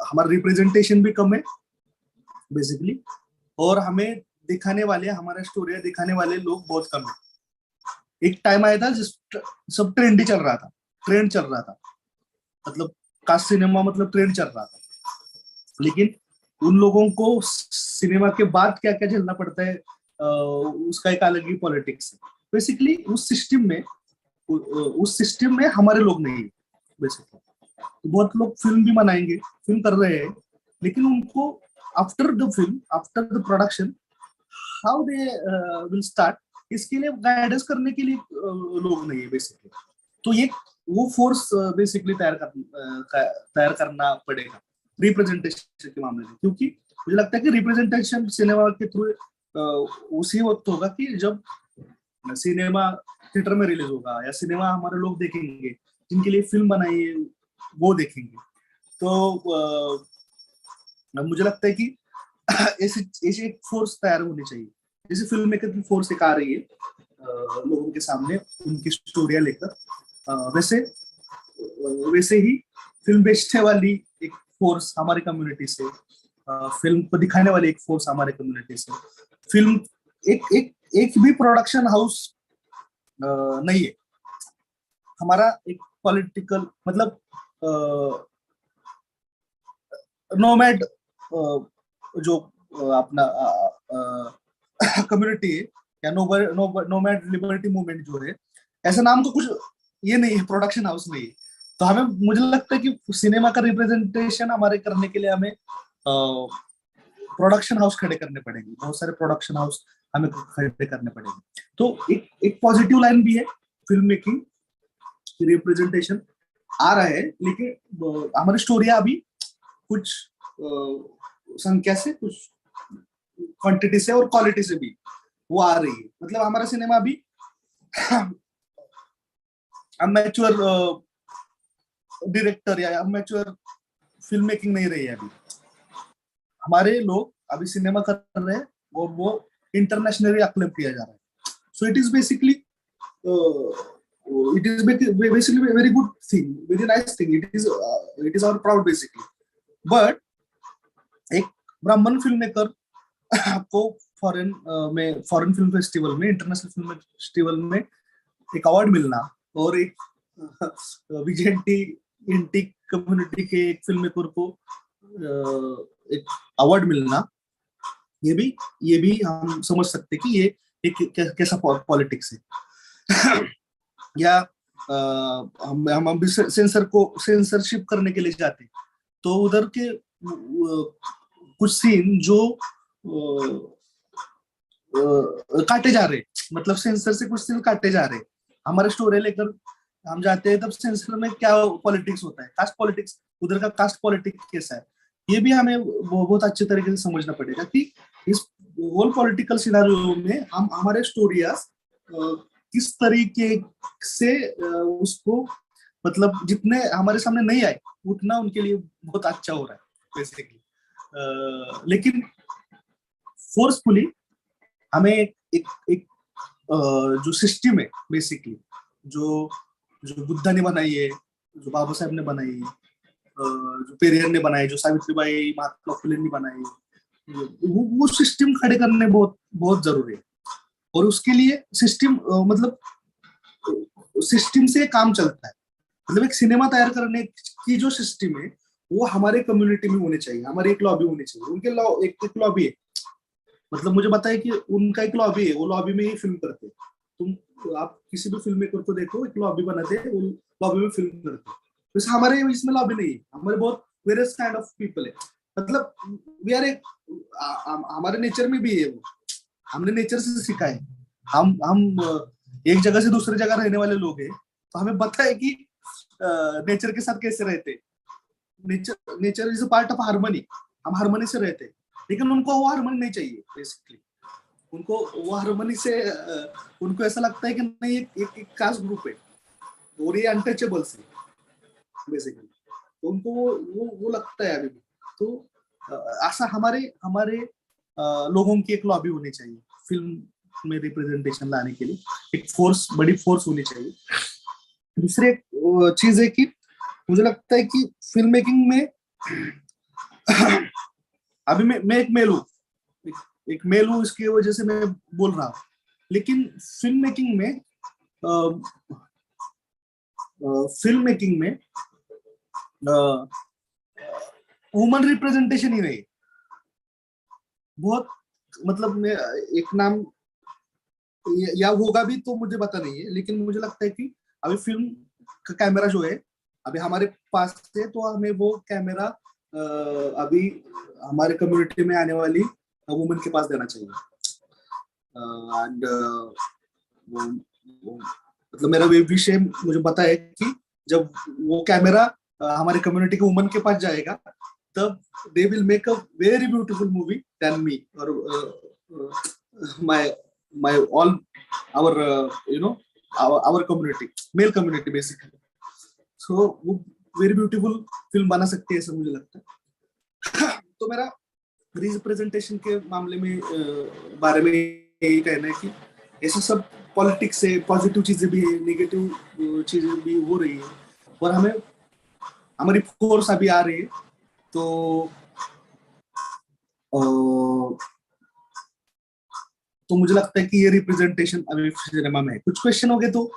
हमारा रिप्रेजेंटेशन भी कम है बेसिकली, और हमें दिखाने वाले, हमारा स्टोरिया दिखाने वाले लोग बहुत कम है. एक टाइम आया था जिस सब ट्रेंड चल रहा था, मतलब कास्ट सिनेमा मतलब ट्रेंड चल रहा था, लेकिन उन लोगों को सिनेमा के बाद क्या क्या झेलना पड़ता है उसका एक अलग ही पॉलिटिक्स है। बेसिकली उस सिस्टम में हमारे लोग नहीं है बेसिकली। तो बहुत लोग फिल्म भी बनाएंगे, फिल्म कर रहे हैं, लेकिन उनको after the film, after the production, how they will start, इसके लिए गाइडेंस करने के लिए लोग नहीं है बेसिकली। तो ये वो फोर्स बेसिकली तैयार करना पड़ेगा रिप्रेजेंटेशन के मामले में, क्योंकि मुझे लगता है कि रिप्रेजेंटेशन सिनेमा के थ्रू उसी वक्त होगा कि जब सिनेमा थिएटर में रिलीज होगा या सिनेमा हमारे लोग देखेंगे, जिनके लिए फिल्म बनाई है वो देखेंगे। तो मुझे लगता है कि ऐसी एक फोर्स तैयार होनी चाहिए, जैसे फिल्म मेकर की फोर्स एक आ रही है लोगों के सामने उनकी स्टोरियां लेकर, वैसे ही फिल्म बेचने वाली एक फोर्स हमारी कम्युनिटी से, फिल्म को दिखाने वाली एक फोर्स हमारे कम्युनिटी से, फिल्म एक भी प्रोडक्शन हाउस नहीं है हमारा एक पॉलिटिकल, मतलब नोमैड जो अपना कम्युनिटी है या नोमैड लिबर्टी मूवमेंट जो है, ऐसा नाम तो कुछ ये नहीं है, प्रोडक्शन हाउस नहीं है। तो हमें, मुझे लगता है कि सिनेमा का रिप्रेजेंटेशन हमारे करने के लिए हमें प्रोडक्शन हाउस खड़े करने पड़ेंगे, बहुत सारे प्रोडक्शन हाउस हमें खड़े करने पड़ेंगे। तो एक पॉजिटिव लाइन भी है फिल्म मेकिंग, रिप्रेजेंटेशन आ रहा है, लेकिन हमारी स्टोरी अभी कुछ संख्या से, कुछ क्वांटिटी से और क्वालिटी से भी वो आ रही है। मतलब हमारा सिनेमा अभी अमेच्योर डायरेक्टर या अमेच्योर फिल्म मेकिंग नहीं रही है अभी। हमारे लोग अभी सिनेमा कर रहे हैं और वो इंटरनेशनली अक्लेम किया जा रहा है। So it is basically very good thing, very nice thing, it is our proud basically. But एक ब्राह्मण फिल्म मेकर को फॉरेन फिल्म फेस्टिवल में, इंटरनेशनल फिल्म फेस्टिवल में एक अवार्ड मिलना, और एक विजेंटी इंटी कम्युनिटी के एक फिल्म मेकर को एक अवार्ड मिलना, ये भी हम समझ सकते कि ये एक कैसा पॉलिटिक्स है। या हम सेंसरशिप करने के लिए जाते हैं, तो उधर के कुछ सीन जो काटे जा रहे, मतलब सेंसर से कुछ सीन काटे जा रहे, हमारे स्टोरी लेकर हम जाते हैं, तब सेंसर में क्या पॉलिटिक्स होता है, कास्ट पॉलिटिक्स, उधर का कास्ट पॉलिटिक्स कैसा है, ये भी हमें बहुत अच्छे तरीके से समझना पड़ेगा कि इस होल पॉलिटिकल सिनेरियो में हम हमारे स्टोरीज किस तरीके से उसको, मतलब जितने हमारे सामने नहीं आए उतना उनके लिए बहुत अच्छा हो रहा है बेसिकली। लेकिन फोर्सफुली हमें एक जो सिस्टम है बेसिकली, जो बुद्धा ने बनाई है, जो बाबा साहब ने बनाई है, जो पेरियर ने बनाई, जो सावित्रीबाई महात्मा फुले ने बनाई, वो सिस्टम खड़े करने बहुत बहुत जरूरी है। और उसके लिए सिस्टम, मतलब सिस्टम से काम चलता है, मतलब एक सिनेमा तैयार करने की जो सिस्टम है वो हमारे कम्युनिटी में होनी चाहिए, हमारी एक लॉबी होनी चाहिए, उनके एक लॉबी है, मतलब मुझे पता है कि उनका एक लॉबी है, वो लॉबी में ही फिल्म करते हैं। तुम आप किसी भी फिल्म मेकर को देखो, एक लॉबी बनाते हैं, वो लॉबी में फिल्म करते हैं। वैसे हमारे इसमें लॉबी नहीं है, हमारे बहुत वेरियस काइंड ऑफ पीपल है, मतलब वी आर एक, हमारे नेचर में भी है वो, हमने नेचर से सीखा है, हम एक जगह से दूसरी जगह रहने वाले लोग हैं, तो हमें पता है कि नेचर के साथ कैसे रहते। Nature is a part of harmony, हम हार्मनी से रहते, लेकिन उनको वो हार्मनी नहीं चाहिए बेसिकली, उनको वो हार्मनी से उनको ऐसा लगता है कि नहीं एक कास्ट ग्रुप है और ये अनटचेबल्स है बेसिकली, तो उनको वो लगता है अभी भी। तो ऐसा हमारे लोगों की एक लॉबी होनी चाहिए फिल्म में रिप्रेजेंटेशन लाने के लिए, एक फोर्स, बड़ी फोर्स होनी चाहिए। दूसरी चीज है कि मुझे लगता है कि फिल्म मेकिंग में अभी मैं एक मेल हूँ, एक मेल हूँ, इसकी वजह से मैं बोल रहा हूँ, लेकिन फिल्म मेकिंग में वुमन रिप्रेजेंटेशन ही नहीं, बहुत मतलब मैं एक नाम या होगा भी तो मुझे पता नहीं है, लेकिन मुझे लगता है कि अभी फिल्म का कैमरा जो है अभी हमारे पास है, तो हमें वो कैमरा अभी हमारे कम्युनिटी में आने वाली वुमेन के पास देना चाहिए। एंड मतलब मेरा विषय मुझे पता है कि जब वो कैमरा हमारे कम्युनिटी के वुमेन के पास जाएगा तब they will make a very beautiful movie than me और my all our our community, male community basically, so वो वेरी ब्यूटीफुल फिल्म बना सकती है ऐसा मुझे लगता है। तो मेरा रिप्रेजेंटेशन के मामले में बारे में यही कहना है कि ऐसा सब पॉलिटिक्स से पॉजिटिव चीजें भी है, नेगेटिव चीजें भी हो रही है, और हमें हमारी फोर्स अभी आ रही है, तो मुझे लगता है कि ये रिप्रेजेंटेशन अभी सिनेमा में है। कुछ क्वेश्चन हो गए तो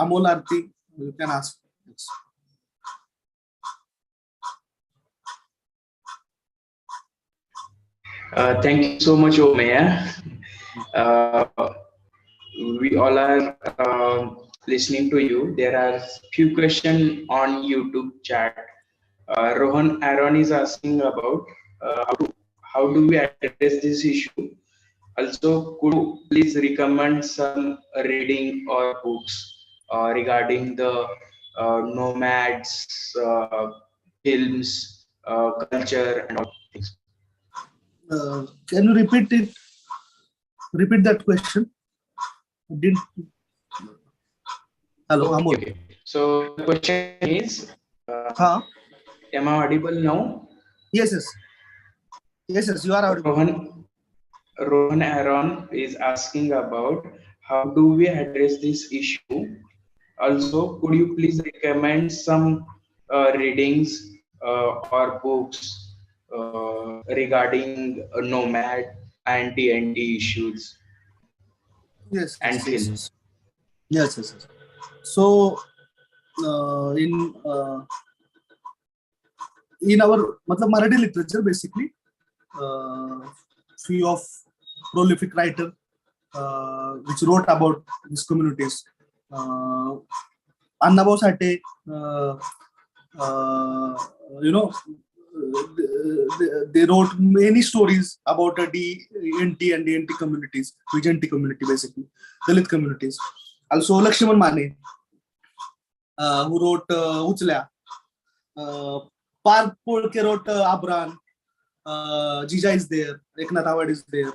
Amol Aarti you can ask. Thank you so much, Omey. We all are listening to you. There are few questions on YouTube chat. Rohan Aaron is asking about how do we address this issue. Also, could you please recommend some reading or books regarding the nomads, films, culture, and all things? Can you repeat that question? Didn't. Hello, Okay, Amol. okay. So the question is, am I audible now? Yes, you are audible. Rohan Aaron is asking about how do we address this issue. Also, could you please recommend some readings or books regarding Nomad and TNT issues Yes, and films? yes. So in our मतलब Marathi literature basically, few of prolific writer which wrote about these communities. Annabhau Sate, they wrote many stories about the DNT and DNT communities, Vigenti community basically, Dalit communities. Also Lakshman Mane, who wrote Uchlya. Park Polke wrote Abran. Jija is there. Eknath Awad is there.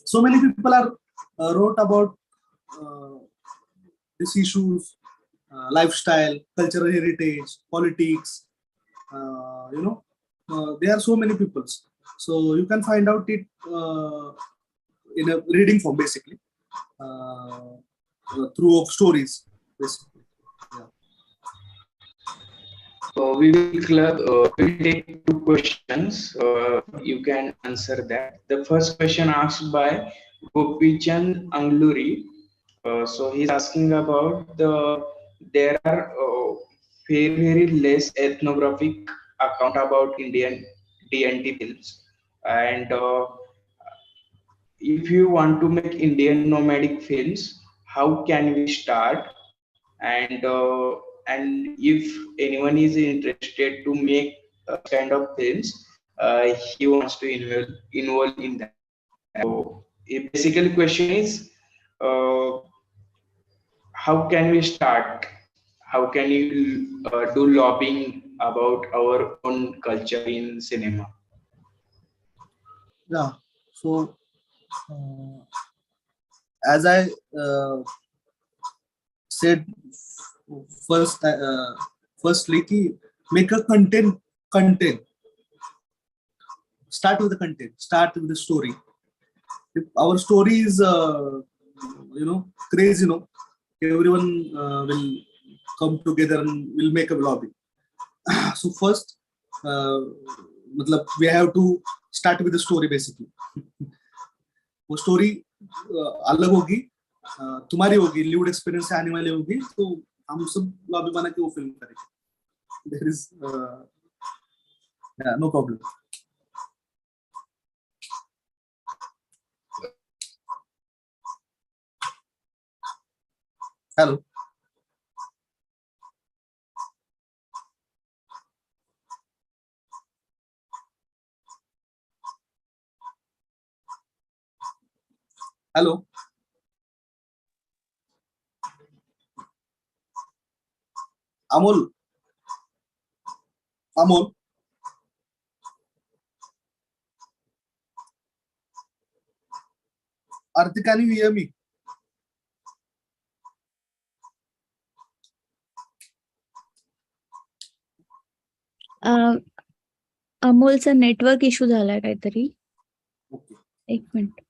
So many people are wrote about these issues, lifestyle, cultural heritage, politics. There are so many people. So you can find out it in a reading form, basically, through of stories, basically. Yeah. We will take two questions. You can answer that. The first question asked by Gopichand Angluri. So he's asking about there are very less ethnographic account about Indian DNT films, and if you want to make Indian nomadic films, how can we start? And if anyone is interested to make kind of films, he wants to involve in that. So, basically, question is, uh, how can we start? How can you do lobbying about our own culture in cinema? Yeah. So as I said firstly, make a content. Start with the content. Start with the story. If our story is crazy, everyone will come together and will make a lobby. So first, we have to start with the story basically. वो story अलग होगी, तुम्हारी होगी, lived experience से आने वाली होगी, तो हम सब लॉबी बना के वो फिल्म करेंगे. There is no problem. Hello. Hello. Amol. Amol. Artika, can you hear me? अमोलचा नेटवर्क इश्यू झालाय काहीतरी. Okay. एक minute.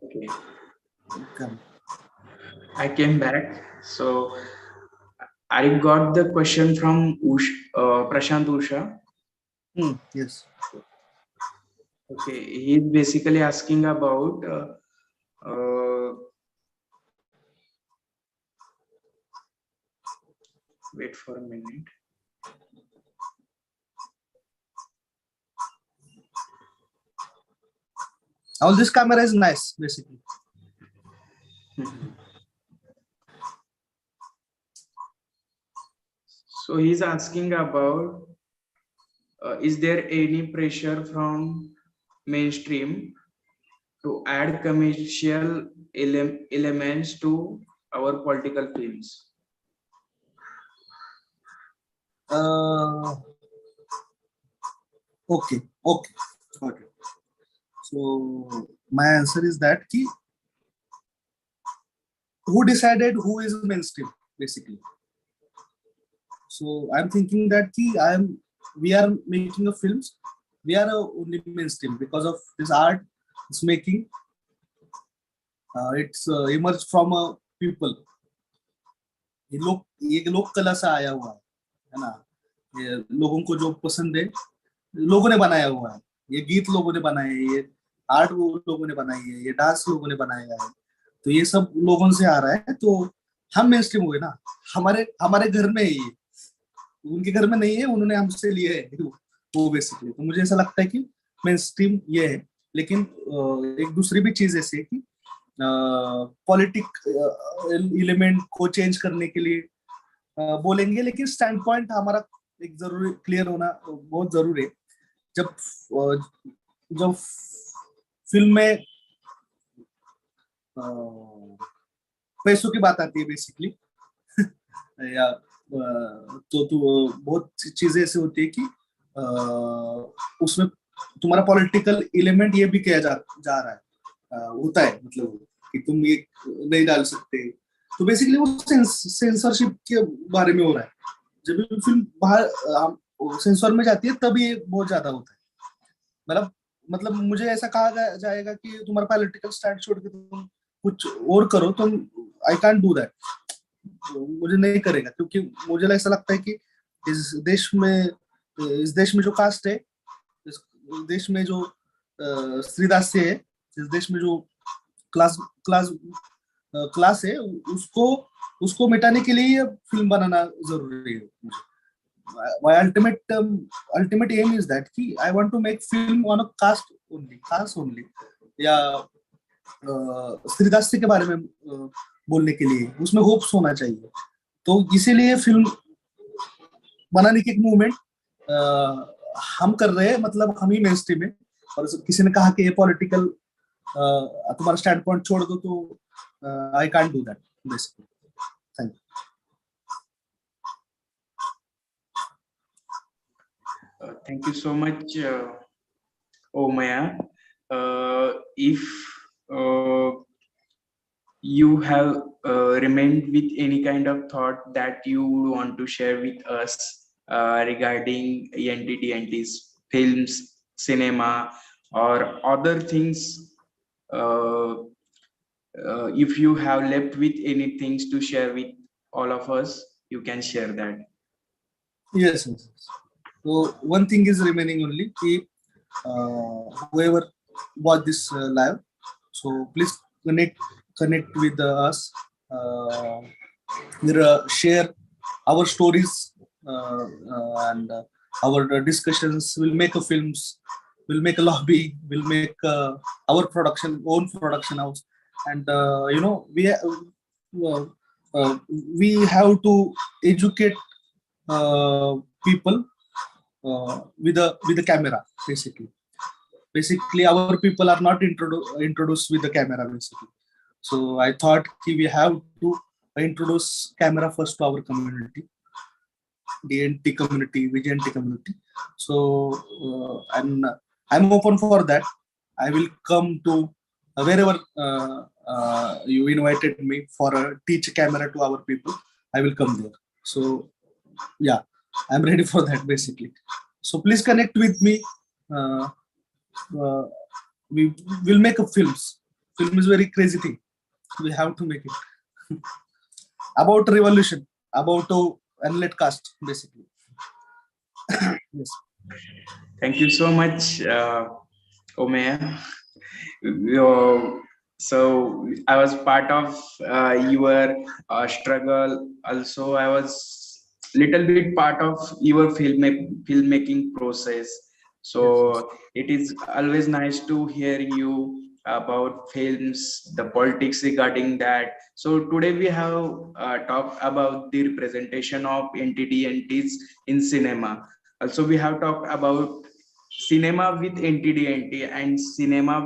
Okay. Okay. I came back. So I got the question from Prashant Usha. Yes. Okay, he's basically asking about wait for a minute. All this camera is nice, basically. So he's asking about is there any pressure from mainstream to add commercial elements to our political films? Okay. Got it. So my answer is that who decided who is mainstream, basically. So I'm thinking that we are making a films, we are only mainstream because of this art it's making. It's emerged from a people. ये लोक कला से आया हुआ है ना. ये लोगों को जो पसंद है लोगों ने बनाया हुआ है. ये गीत लोगों ने बनाए हैं, ये आर्ट वो लोगों ने बनाई है, ये डांस लोगों ने बनाया है. तो ये सब लोगों से आ रहा है, तो हम मेनस्ट्रीम हुए ना. हमारे हमारे घर में है ये, उनके घर में नहीं है, उन्होंने हमसे लिए है वो बेसिकली. तो मुझे ऐसा लगता है कि मेनस्ट्रीम ये है. लेकिन एक दूसरी भी चीज ऐसी है कि पॉलिटिक एलिमेंट को चेंज करने के लिए बोलेंगे, लेकिन स्टैंड पॉइंट हमारा एक जरूरी क्लियर होना बहुत जरूरी है. जब फिल्म में पैसों की बात आती है बेसिकली या तो बहुत चीजें ऐसे होती है कि उसमें तुम्हारा पॉलिटिकल एलिमेंट ये भी किया जा रहा है, होता है, मतलब कि तुम ये नहीं डाल सकते. तो बेसिकली वो सेंसरशिप के बारे में हो रहा है. जब भी फिल्म बाहर सेंसर में जाती है तब ये बहुत ज्यादा होता है. मतलब मुझे ऐसा कहा जाएगा कि तुम्हारा पॉलिटिकल स्टैंड छोड़ के तुम कुछ और करो, तो आई कांट डू दैट. मुझे नहीं करेगा, क्योंकि मुझे ऐसा लगता है कि इस देश में जो कास्ट है, इस देश में जो स्त्रीदास्य है, इस देश में जो क्लास है, उसको मिटाने के लिए ये फिल्म बनाना जरूरी है. My ultimate aim is that कि I want to make film on a caste only या स्त्रीदास्य के बारे में बोलने के लिए उसमें होप्स होना चाहिए. तो इसीलिए फिल्म बनाने की एक मूवमेंट हम कर रहे हैं, मतलब हम ही मेन स्ट्रीम है. और किसी ने कहा कि ये पॉलिटिकल तुम्हारा स्टैंड पॉइंट छोड़ दो, तो I can't do that basically. Thank you. Thank you so much, Omaya. If uh, you have remained with any kind of thought that you would want to share with us regarding NTTNT's films, cinema, or other things, uh, if you have left with any things to share with all of us, you can share that. Yes, yes. So one thing is remaining only. Whoever watch this live, so please connect with us. Uh, share our stories and our discussions. We'll make a films. We'll make a lobby. We'll make our own production house, and uh, we have to educate people with the camera basically our people are not introduced with the camera basically. So I thought we have to introduce camera first to our community, DNT community, VGNT community. So and I'm open for that. I will come to wherever you invited me for a teach camera to our people. I will come there. So yeah, I'm ready for that basically. So please connect with me. uh, uh, we will make a films. Film is very crazy thing. We have to make it about revolution, about unlit cast basically. Yes. Thank you so much, Omaya. So I was part of your struggle. Also, I was little bit part of your filmmaking process. So it is always nice to hear you about films, the politics regarding that. So today we have talked about the representation of NTDNTs in cinema. Also, we have talked about cinema with NTDNT and cinema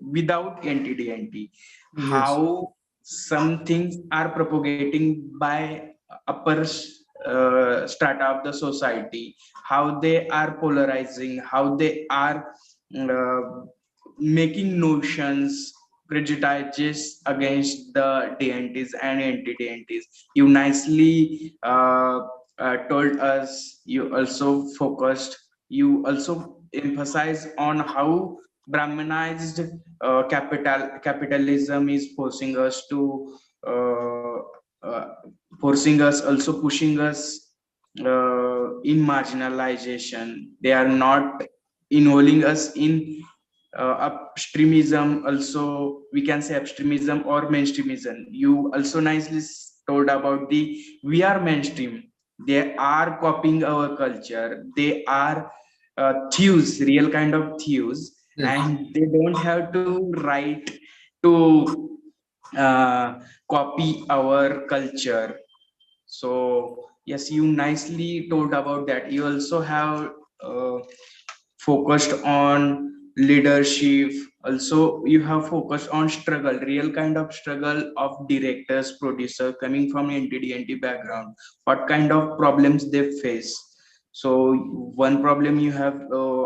without NTDNT. Yes. How some things are propagating by upper strata of the society, how they are polarizing, how they are uh, making notions, prejudices against the DNTs and anti-DNTs. You nicely told us, you also focused, you also emphasize on how Brahmanized capitalism is forcing us to uh, forcing us, also pushing us in marginalization. They are not involving us in upstreamism. Also, we can say upstreamism or mainstreamism. You also nicely told about the we are mainstream. They are copying our culture. They are thieves, real kind of thieves, Yes. and they don't have to write to copy our culture. So yes, you nicely told about that. You also have uh, focused on leadership. Also, you have focused on struggle, real kind of struggle of directors, producer coming from NTDNT background. What kind of problems they face. So one problem you have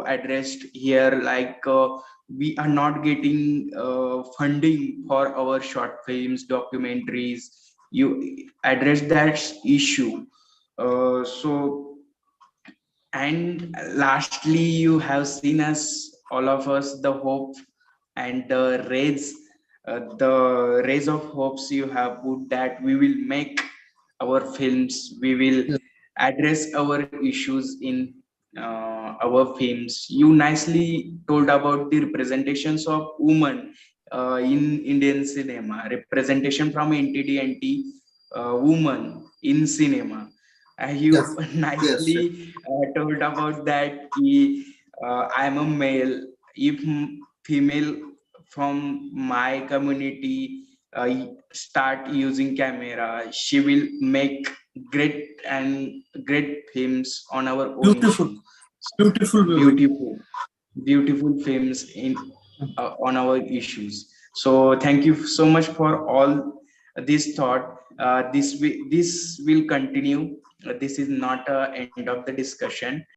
addressed here, like we are not getting funding for our short films, documentaries. You address that issue. So and lastly, you have seen us, all of us, the hope and the rays of hopes you have put that we will make our films, we will Yes. address our issues in our films. You nicely told about the representations of women in Indian cinema, representation from NTD woman in cinema. Yes. You Yes. Yes. nicely told about that. I am a male. If female from my community start using camera, she will make great films on our own Beautiful. issue. Beautiful movie. Beautiful films in on our issues. So thank you so much for all this thought. This will continue. This is not a end of the discussion.